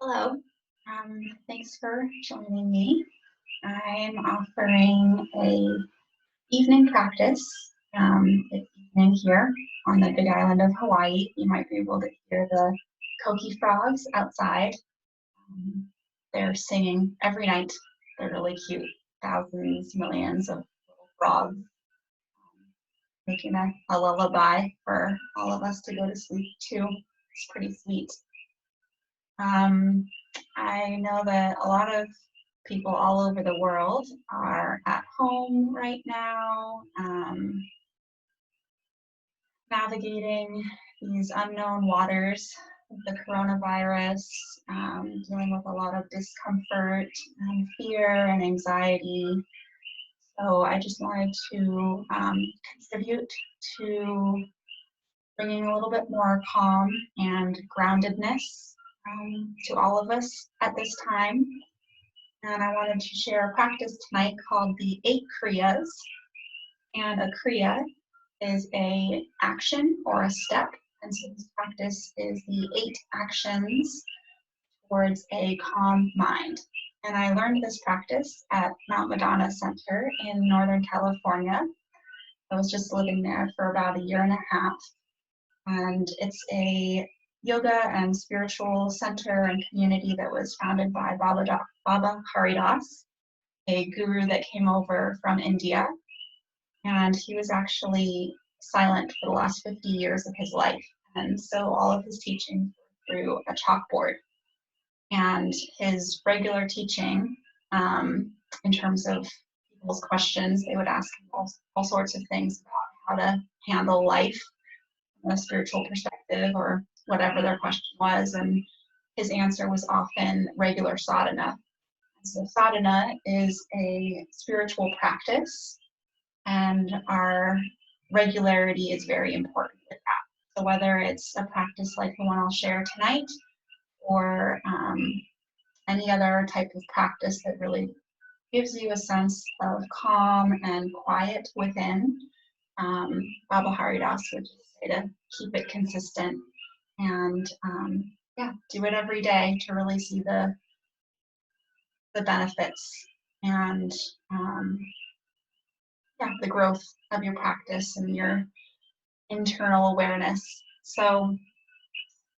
Hello. Thanks for joining me. I'm offering a evening practice. It's evening here on the Big Island of Hawaii. You might be able to hear the koki frogs outside. They're singing every night. They're really cute. Thousands, millions of little frogs making a lullaby for all of us to go to sleep to. It's pretty sweet. I know that a lot of people all over the world are at home right now, navigating these unknown waters of the coronavirus, dealing with a lot of discomfort and fear and anxiety. So I just wanted to contribute to bringing a little bit more calm and groundedness to all of us at this time. And I wanted to share a practice tonight called the 8 Kriyas. And a Kriya is a action or a step. And so this practice is the 8 actions towards a calm mind. And I learned this practice at Mount Madonna Center in Northern California. I was just living there for about a year and a half. And it's a yoga and spiritual center and community that was founded by Baba Haridas, a guru that came over from India. And he was actually silent for the last 50 years of his life. And so all of his teachings were through a chalkboard. And his regular teaching, in terms of people's questions, they would ask him all sorts of things about how to handle life from a spiritual perspective or whatever their question was. And his answer was often regular sadhana. So sadhana is a spiritual practice, and our regularity is very important with that. So whether it's a practice like the one I'll share tonight, or any other type of practice that really gives you a sense of calm and quiet within, Baba Haridas would just say to keep it consistent and do it every day to really see the benefits and the growth of your practice and your internal awareness. So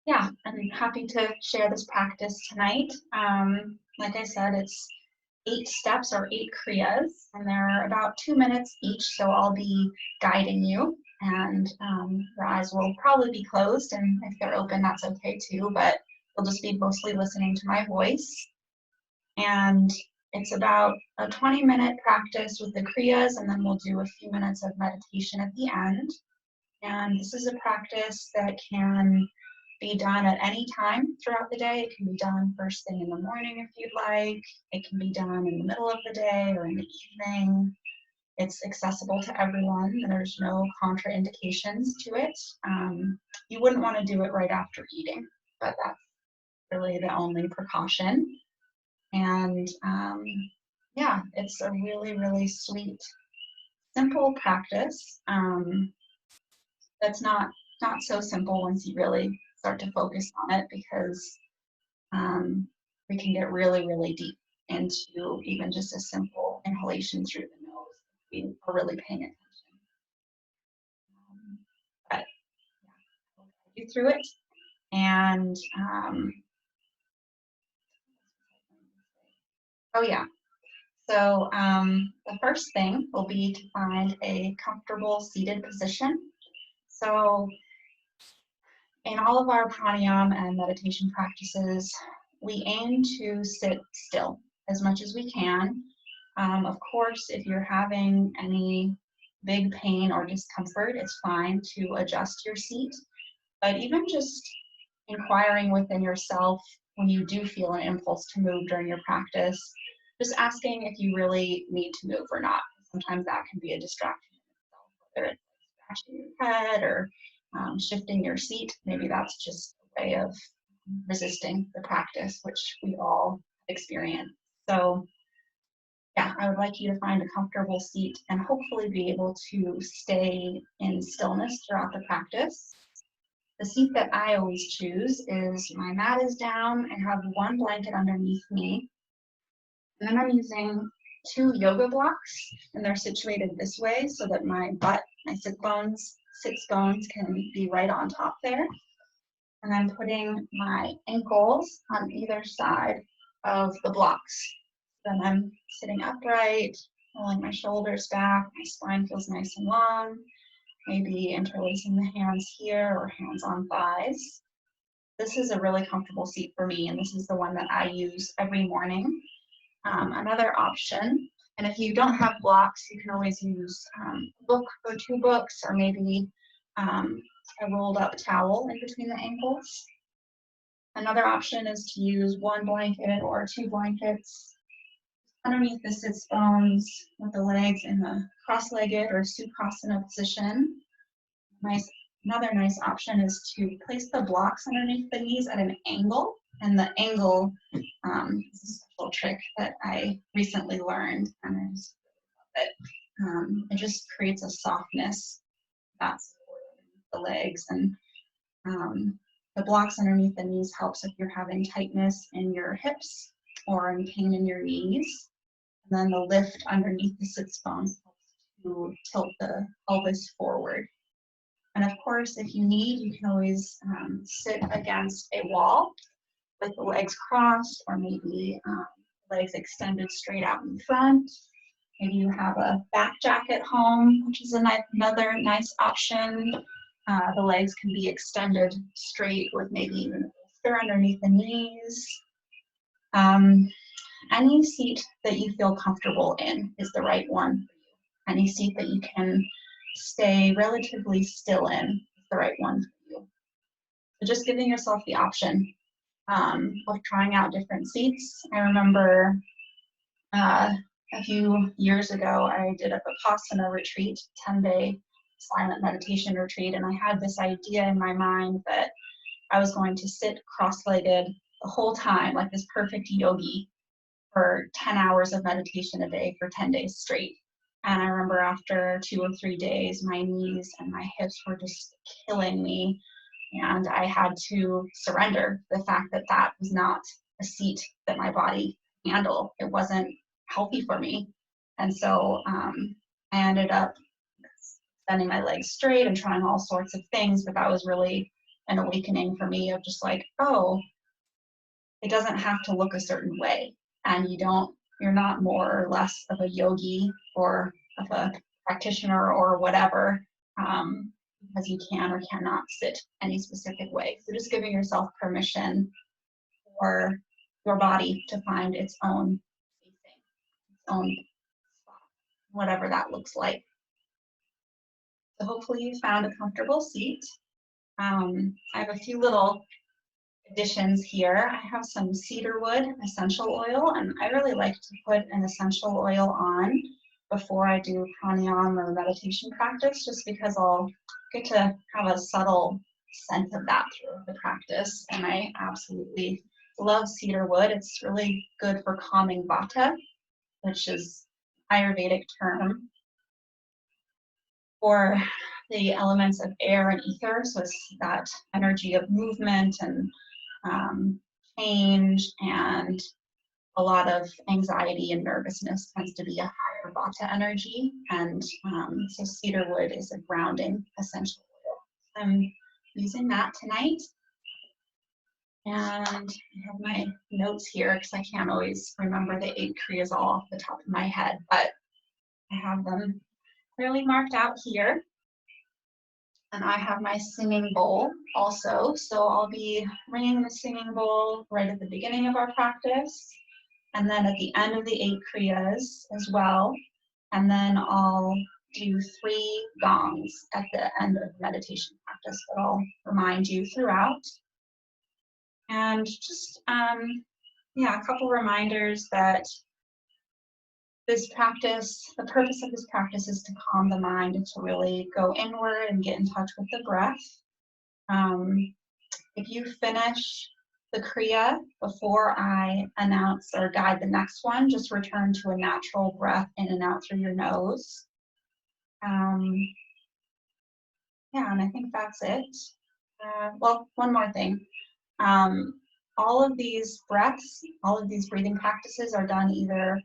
I'm happy to share this practice tonight. Like I said, it's 8 steps or 8 kriyas, and they're about 2 minutes each, so I'll be guiding you, and your eyes will probably be closed, and if they're open, that's okay too, but you'll just be mostly listening to my voice. And it's about a 20-minute practice with the kriyas, and then we'll do a few minutes of meditation at the end. And this is a practice that can be done at any time throughout the day. It can be done first thing in the morning if you'd like. It can be done in the middle of the day or in the evening. It's accessible to everyone. There's no contraindications to it. You wouldn't want to do it right after eating, but that's really the only precaution. And it's a really, really sweet, simple practice. That's not so simple once you really start to focus on it, because we can get really, really deep into even just a simple inhalation through the nose if we are really paying attention. But I'll guide you through it. And so the first thing will be to find a comfortable seated position. So in all of our pranayama and meditation practices, we aim to sit still as much as we can. Of course, if you're having any big pain or discomfort, it's fine to adjust your seat. But even just inquiring within yourself when you do feel an impulse to move during your practice, just asking if you really need to move or not. Sometimes that can be a distraction in itself, whether it's scratching your head or shifting your seat. Maybe that's just a way of resisting the practice, which we all experience. So I would like you to find a comfortable seat and hopefully be able to stay in stillness throughout the practice. The seat that I always choose is my mat is down, I have one blanket underneath me, and then I'm using 2 yoga blocks, and they're situated this way so that my butt, my sit bones can be right on top there. And I'm putting my ankles on either side of the blocks. Then I'm sitting upright, rolling my shoulders back, my spine feels nice and long, maybe interlacing the hands here or hands on thighs. This is a really comfortable seat for me, and this is the one that I use every morning. Another option, and if you don't have blocks, you can always use a book or 2 books, or maybe a rolled up towel in between the ankles. Another option is to use 1 blanket or 2 blankets underneath the sits bones with the legs in the cross-legged or sukhasana position. Another nice option is to place the blocks underneath the knees at an angle, and the angle is a special trick that I recently learned, and I just love it. It just creates a softness that's the legs, and the blocks underneath the knees helps if you're having tightness in your hips or in pain in your knees. And then the lift underneath the sits bones helps to tilt the pelvis forward. And of course, if you need, you can always sit against a wall with the legs crossed, or maybe legs extended straight out in front. Maybe you have a back jack at home, which is another nice option. The legs can be extended straight with maybe even a bolster underneath the knees. Any seat that you feel comfortable in is the right one for you. Any seat that you can stay relatively still in is the right one for you. So just giving yourself the option of trying out different seats. I remember a few years ago, I did a Vipassana retreat, 10-day silent meditation retreat, and I had this idea in my mind that I was going to sit cross-legged the whole time, like this perfect yogi, for 10 hours of meditation a day for 10 days straight. And I remember after 2 or 3 days, my knees and my hips were just killing me, and I had to surrender the fact that that was not a seat that my body could handle. It wasn't healthy for me. And so I ended up bending my legs straight and trying all sorts of things, but that was really an awakening for me of just like, oh, it doesn't have to look a certain way, and you're not more or less of a yogi or of a practitioner or whatever, because you can or cannot sit any specific way. So just giving yourself permission for your body to find its own spacing, its own spot, whatever that looks like. So hopefully you found a comfortable seat. I have a few little additions here. I have some cedarwood essential oil, and I really like to put an essential oil on before I do pranayama or meditation practice, just because I'll get to have a subtle scent of that through the practice. And I absolutely love cedarwood. It's really good for calming vata, which is Ayurvedic term for the elements of air and ether. So it's that energy of movement and change, and a lot of anxiety and nervousness tends to be a higher vata energy, and so cedarwood is a grounding essential oil. I'm using that tonight, and I have my notes here because I can't always remember the 8 Kriyas all off the top of my head, but I have them clearly marked out here. And I have my singing bowl also, so I'll be ringing the singing bowl right at the beginning of our practice, and then at the end of the 8 Kriyas as well, and then I'll do 3 gongs at the end of the meditation practice that I'll remind you throughout. And just, a couple reminders that this practice, the purpose of this practice is to calm the mind and to really go inward and get in touch with the breath. If you finish the Kriya before I announce or guide the next one, just return to a natural breath in and out through your nose. And I think that's it. Well, one more thing. All of these breaths, all of these breathing practices are done either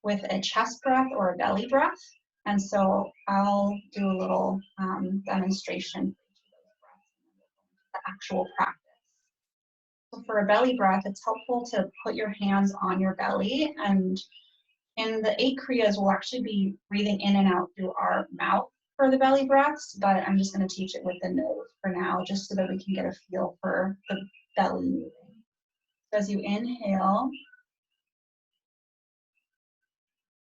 with a chest breath or a belly breath. And so I'll do a little demonstration for the actual practice. So for a belly breath, it's helpful to put your hands on your belly, and in the 8 Kriyas, we'll actually be breathing in and out through our mouth for the belly breaths, but I'm just going to teach it with the nose for now, just so that we can get a feel for the belly moving. So as you inhale,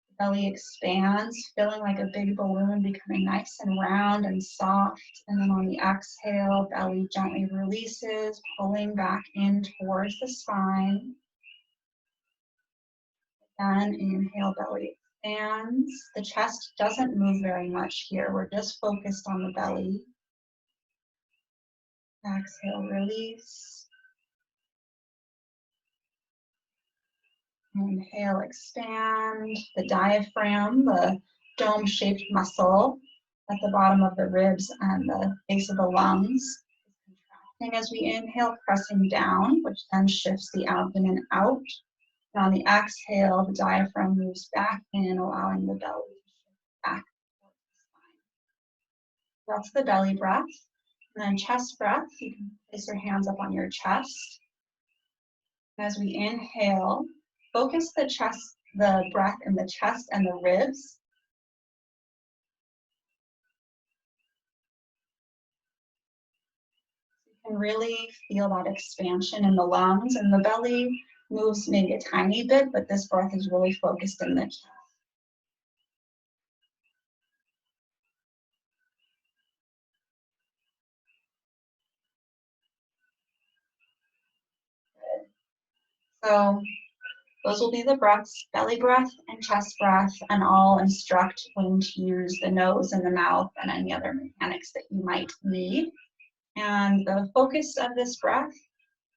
the belly expands, feeling like a big balloon, becoming nice and round and soft. And then on the exhale, belly gently releases, pulling back in towards the spine. Then inhale, belly expands. The chest doesn't move very much here. We're just focused on the belly. Exhale, release. Inhale, expand. The diaphragm, the dome-shaped muscle at the bottom of the ribs and the base of the lungs, is contracting as we inhale, pressing down, which then shifts the abdomen out. And on the exhale, the diaphragm moves back in, allowing the belly to shift back towards the spine. That's the belly breath. And then chest breath, you can place your hands up on your chest. As we inhale, focus the breath in the chest and the ribs. You can really feel that expansion in the lungs, and the belly moves maybe a tiny bit, but this breath is really focused in the chest. So those will be the breaths, belly breath and chest breath, and I'll instruct when to use the nose and the mouth and any other mechanics that you might need. And the focus of this breath,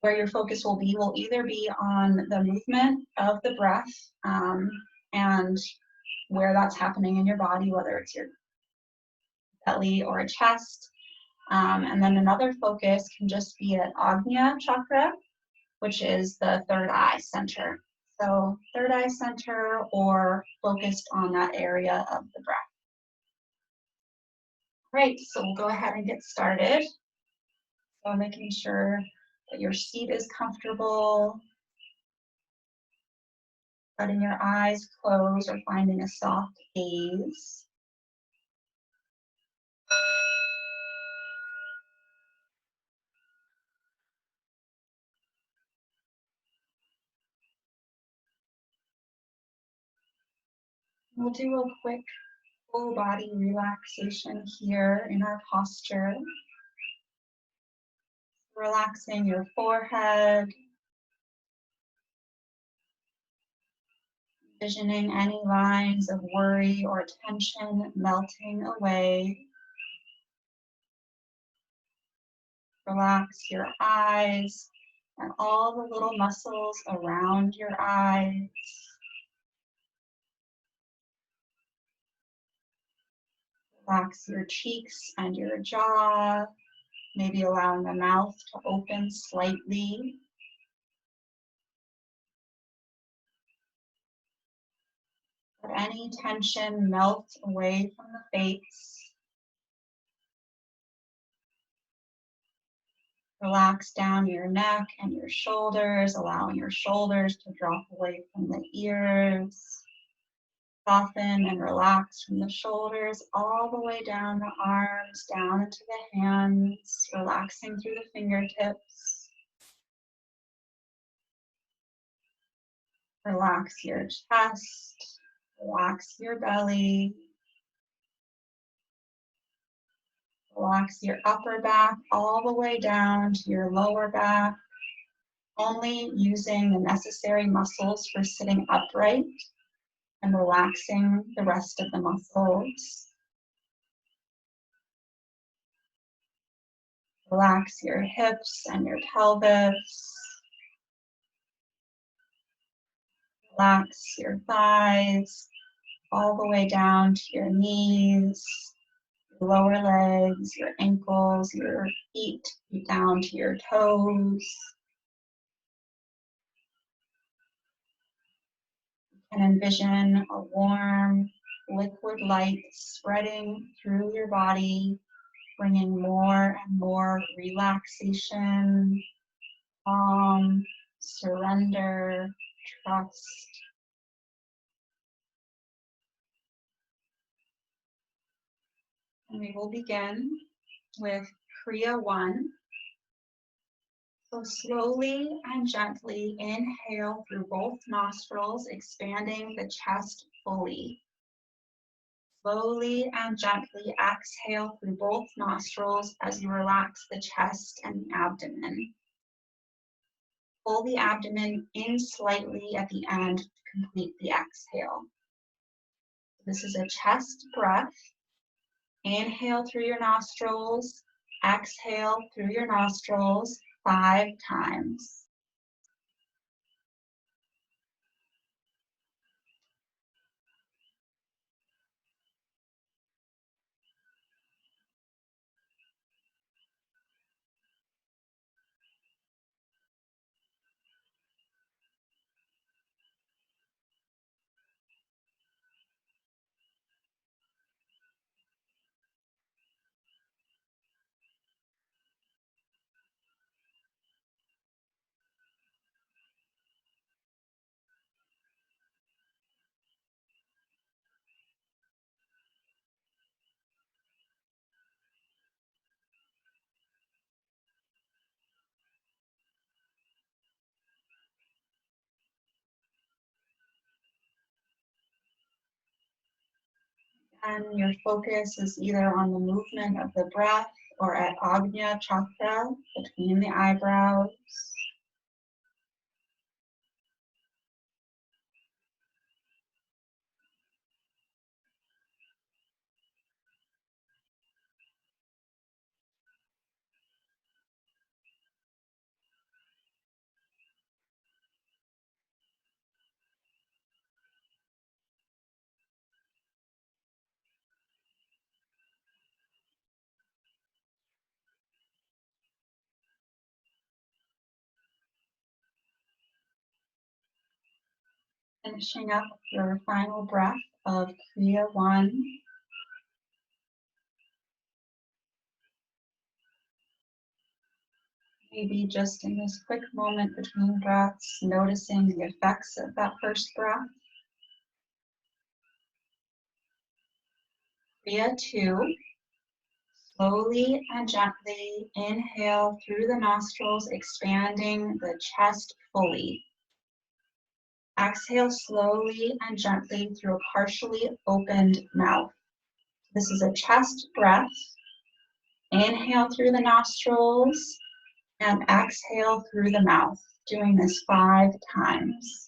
where your focus will either be on the movement of the breath and where that's happening in your body, whether it's your belly or a chest. And then another focus can just be at Agnya chakra, which is the third eye center. So third eye center or focused on that area of the breath. Great, so we'll go ahead and get started. So making sure that your seat is comfortable, letting your eyes close or finding a soft gaze. We'll do a quick full body relaxation here in our posture. Relaxing your forehead, envisioning any lines of worry or tension melting away. Relax your eyes and all the little muscles around your eyes. Relax your cheeks and your jaw, maybe allowing the mouth to open slightly. Let any tension melt away from the face. Relax down your neck and your shoulders, allowing your shoulders to drop away from the ears. Soften and relax from the shoulders all the way down the arms, down into the hands, relaxing through the fingertips. Relax your chest, relax your belly. Relax your upper back all the way down to your lower back, only using the necessary muscles for sitting upright and relaxing the rest of the muscles. Relax your hips and your pelvis. Relax your thighs all the way down to your knees, your your lower legs, your ankles, your feet down to your toes. And envision a warm liquid light spreading through your body, bringing more and more relaxation, calm, surrender, trust. And we will begin with Kriya 1. So slowly and gently inhale through both nostrils, expanding the chest fully. Slowly and gently exhale through both nostrils as you relax the chest and the abdomen. Pull the abdomen in slightly at the end to complete the exhale. This is a chest breath. Inhale through your nostrils, exhale through your nostrils 5 times. And your focus is either on the movement of the breath or at Agnya Chakra between the eyebrows. Finishing up your final breath of Kriya 1. Maybe just in this quick moment between breaths, noticing the effects of that first breath. Kriya 2. Slowly and gently inhale through the nostrils, expanding the chest fully. Exhale slowly and gently through a partially opened mouth. This is a chest breath. Inhale through the nostrils and exhale through the mouth, doing this 5 times.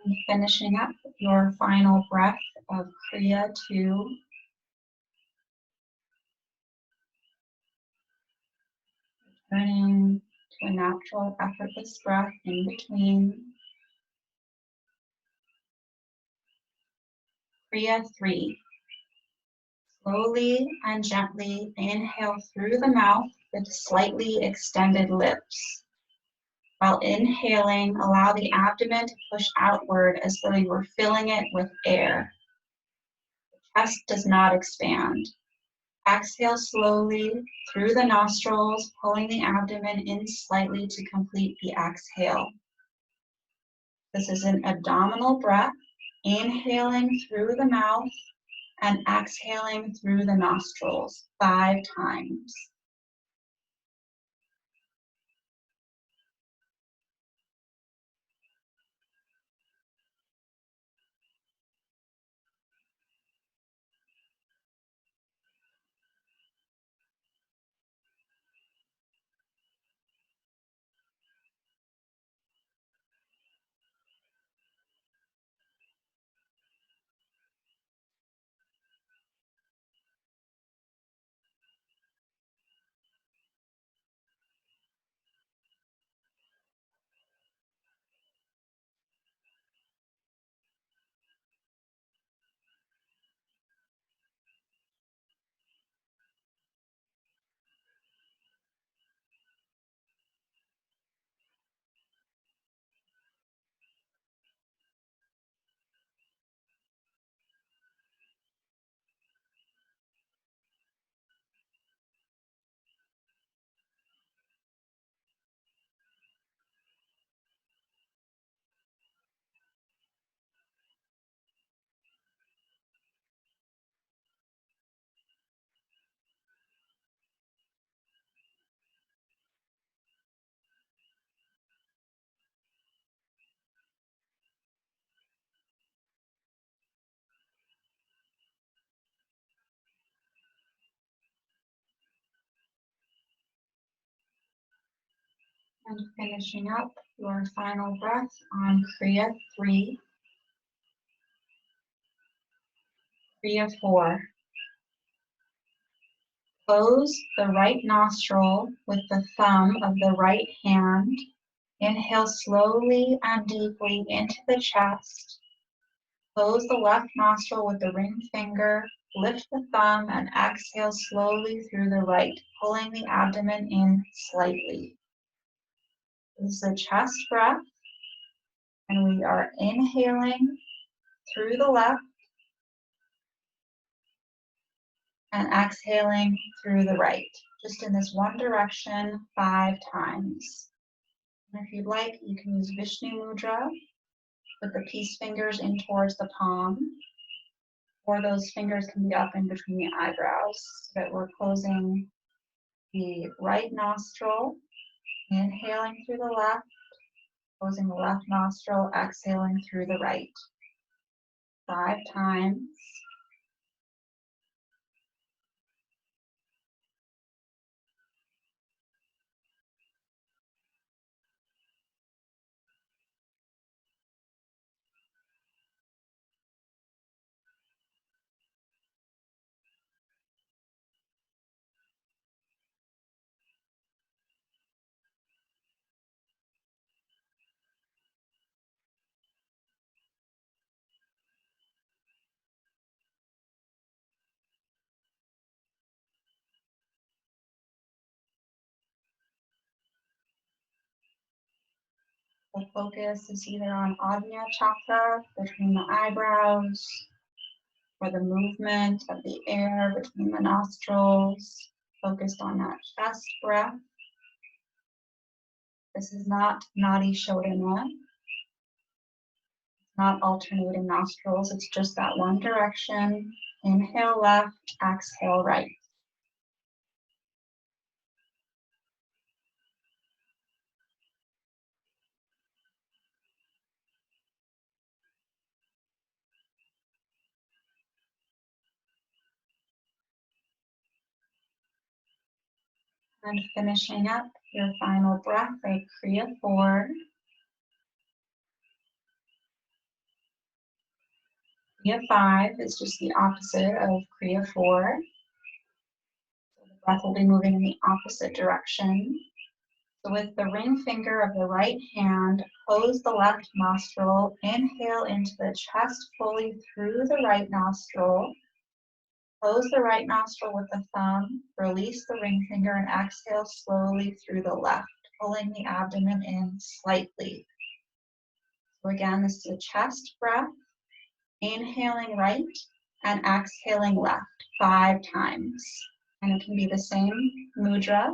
And finishing up your final breath of Kriya 2. Returning to a natural, effortless breath in between. Kriya 3. Slowly and gently inhale through the mouth with slightly extended lips. While inhaling, allow the abdomen to push outward as though you were filling it with air. The chest does not expand. Exhale slowly through the nostrils, pulling the abdomen in slightly to complete the exhale. This is an abdominal breath, inhaling through the mouth and exhaling through the nostrils 5 times. And finishing up your final breath on Kriya 3, Kriya 4. Close the right nostril with the thumb of the right hand. Inhale slowly and deeply into the chest. Close the left nostril with the ring finger. Lift the thumb and exhale slowly through the right, pulling the abdomen in slightly. This is a chest breath, and we are inhaling through the left and exhaling through the right, just in this one direction 5 times. And if you'd like, you can use Vishnu Mudra with the peace fingers in towards the palm, or those fingers can be up in between the eyebrows, so that we're closing the right nostril, inhaling through the left, closing the left nostril, exhaling through the right. 5 times. The focus is either on Ajna Chakra between the eyebrows, or the movement of the air between the nostrils, focused on that chest breath. This is not Nadi Shodhana, not alternating nostrils, it's just that one direction. Inhale left, exhale right. And finishing up your final breath, a Kriya 4. Kriya 5 is just the opposite of Kriya 4. So the breath will be moving in the opposite direction. So with the ring finger of the right hand, close the left nostril, inhale into the chest fully through the right nostril. Close the right nostril with the thumb, release the ring finger, and exhale slowly through the left, pulling the abdomen in slightly. So again, this is a chest breath, inhaling right and exhaling left 5 times. And it can be the same mudra.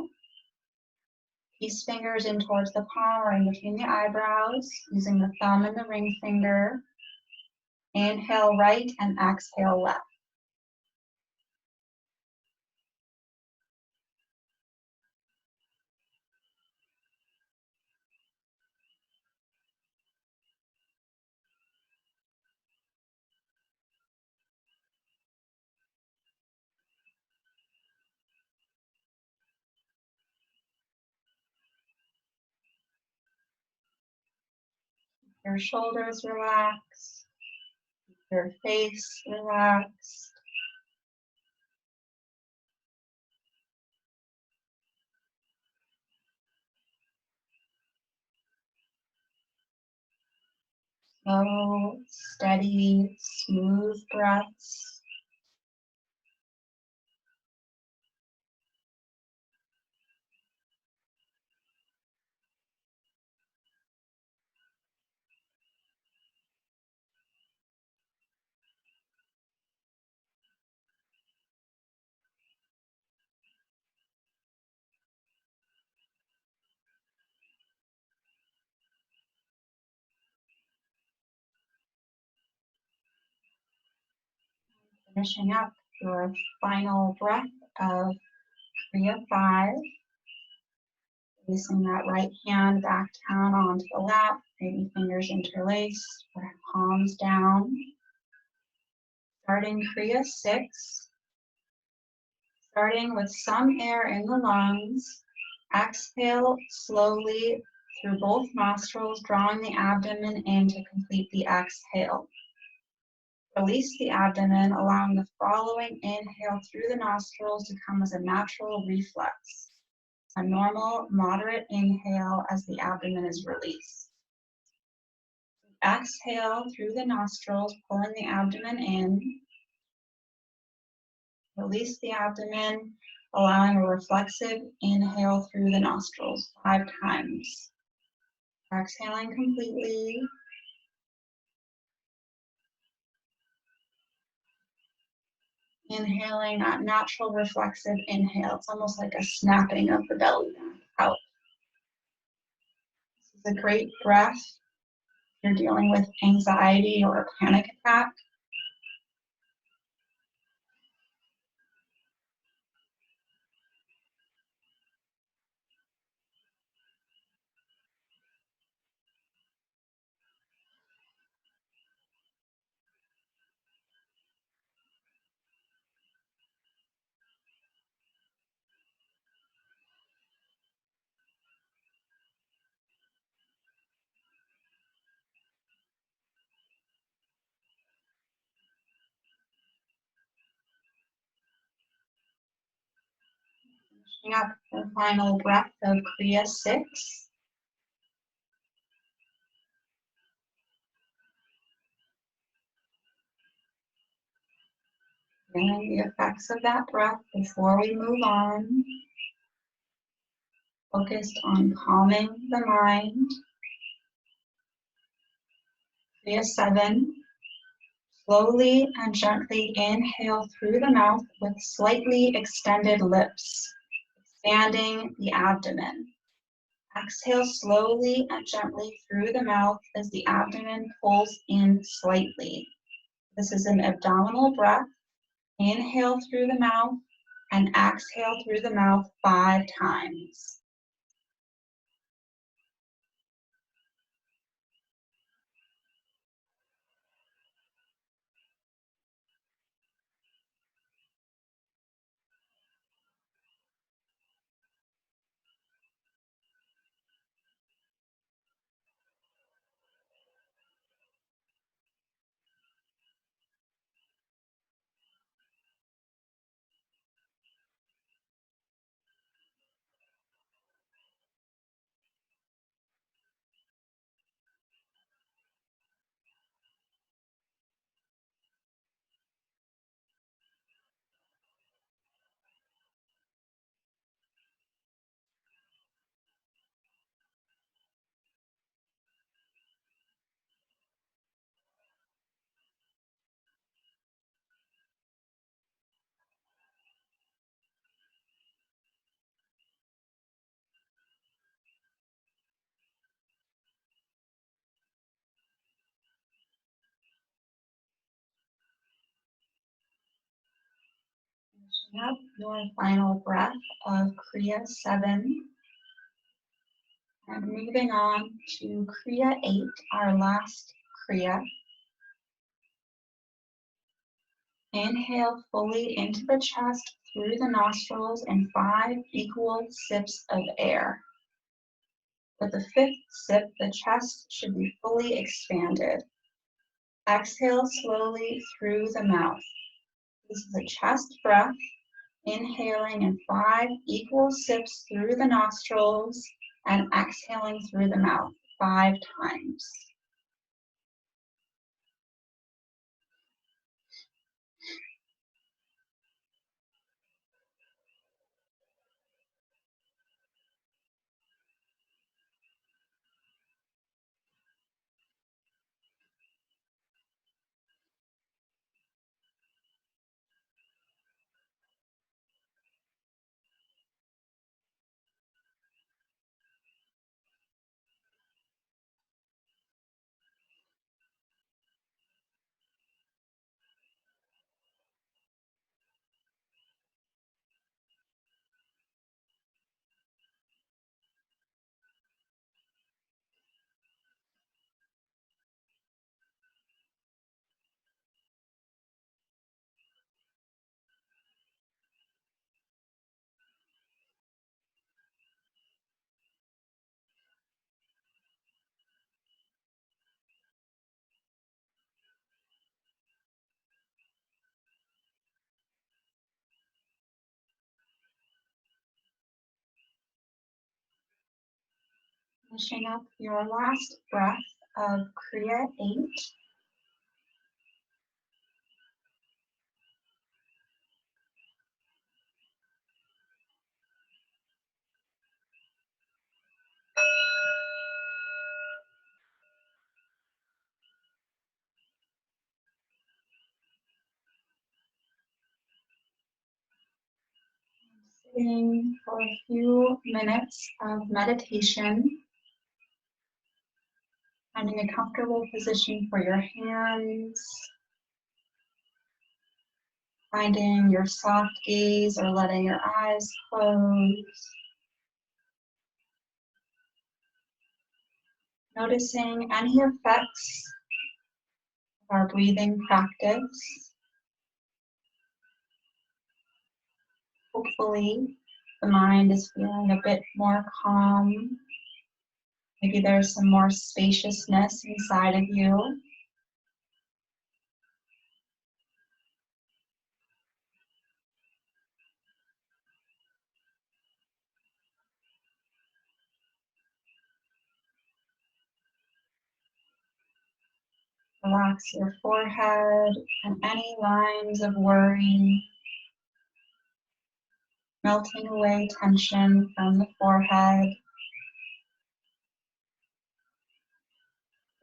Peace fingers in towards the palm or in between the eyebrows, using the thumb and the ring finger. Inhale right and exhale left. Your shoulders relax, your face relaxed. Slow, steady, smooth breaths. Finishing up your final breath of Kriya 5. Releasing that right hand back down onto the lap, maybe fingers interlaced or palms down. Starting Kriya 6. Starting with some air in the lungs. Exhale slowly through both nostrils, drawing the abdomen in to complete the exhale. Release the abdomen, allowing the following inhale through the nostrils to come as a natural reflex. A normal, moderate inhale as the abdomen is released. Exhale through the nostrils, pulling the abdomen in. Release the abdomen, allowing a reflexive inhale through the nostrils 5 times. Exhaling completely. Inhaling that natural reflexive inhale. It's almost like a snapping of the belly back out. This is a great breath if you're dealing with anxiety or a panic attack. Finishing up the final breath of Kriya 6. Feeling the effects of that breath before we move on. Focused on calming the mind. Kriya 7. Slowly and gently inhale through the mouth with slightly extended lips, expanding the abdomen. Exhale slowly and gently through the mouth as the abdomen pulls in slightly. This is an abdominal breath. Inhale through the mouth and exhale through the mouth 5 times. Up your final breath of Kriya 7. And moving on to Kriya 8, our last Kriya. Inhale fully into the chest through the nostrils in 5 equal sips of air. With the 5th sip, the chest should be fully expanded. Exhale slowly through the mouth. This is a chest breath, inhaling in 5 equal sips through the nostrils and exhaling through the mouth 5 times. Finishing up your last breath of Kriya 8. Sitting for a few minutes of meditation, finding a comfortable position for your hands, finding your soft gaze or letting your eyes close. Noticing any effects of our breathing practice. Hopefully, the mind is feeling a bit more calm. Maybe there's some more spaciousness inside of you. Relax your forehead and any lines of worry, melting away tension from the forehead.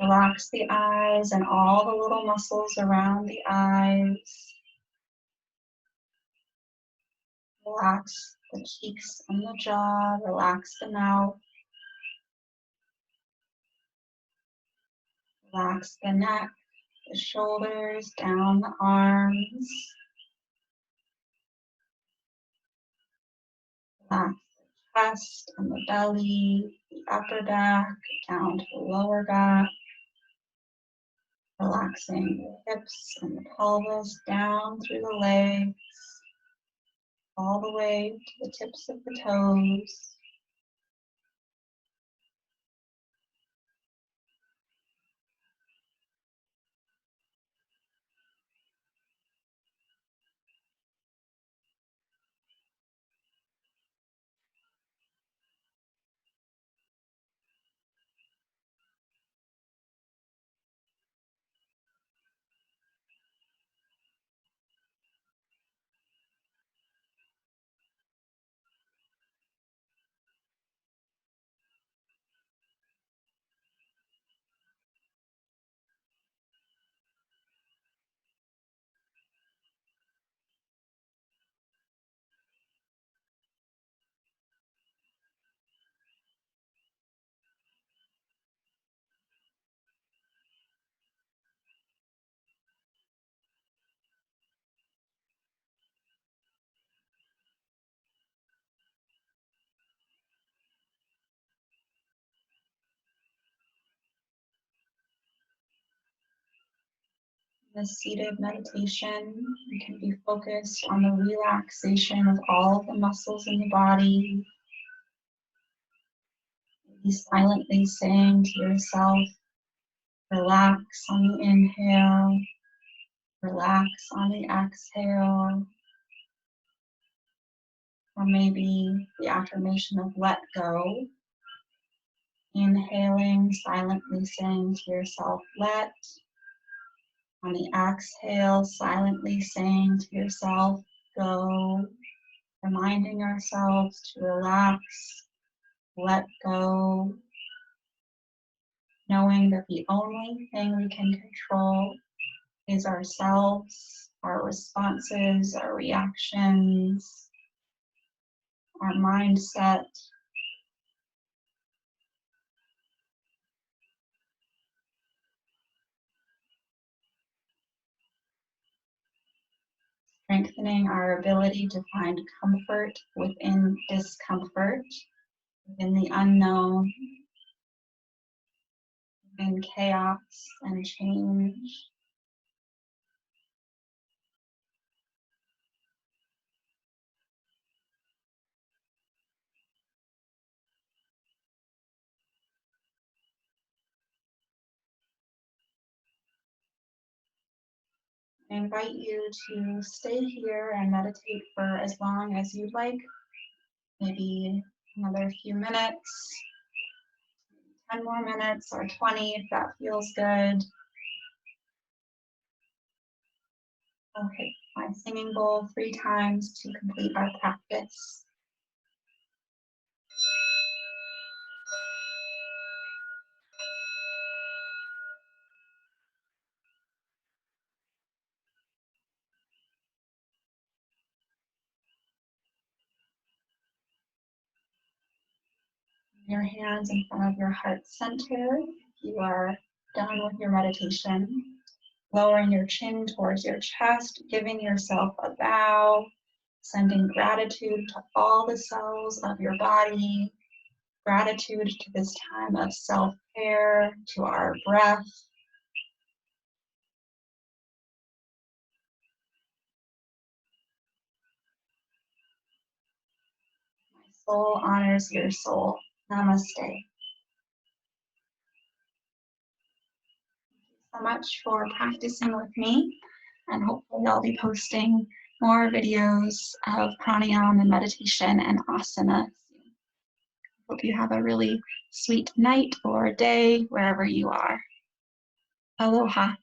Relax the eyes and all the little muscles around the eyes. Relax the cheeks and the jaw. Relax the mouth. Relax the neck, the shoulders, down the arms. Relax the chest and the belly, the upper back, down to the lower back. Relaxing the hips and the pelvis down through the legs, all the way to the tips of the toes. In a seated meditation, you can be focused on the relaxation of all the muscles in the body. Maybe silently saying to yourself, relax on the inhale, relax on the exhale. Or maybe the affirmation of let go. Inhaling, silently saying to yourself, let. On the exhale, silently saying to yourself, go. Reminding ourselves to relax, let go. Knowing that the only thing we can control is ourselves, our responses, our reactions, our mindset. Strengthening our ability to find comfort within discomfort, within the unknown, within chaos and change. I invite you to stay here and meditate for as long as you'd like, maybe another few minutes, 10 more minutes or 20 if that feels good. I'll hit my singing bowl 3 times to complete our practice. Your hands in front of your heart center. You are done with your meditation. Lowering your chin towards your chest, giving yourself a bow, sending gratitude to all the cells of your body, gratitude to this time of self-care, to our breath. My soul honors your soul. Namaste. So much for practicing with me, and hopefully I'll be posting more videos of pranayama and meditation and asana soon. Hope you have a really sweet night or day wherever you are. Aloha.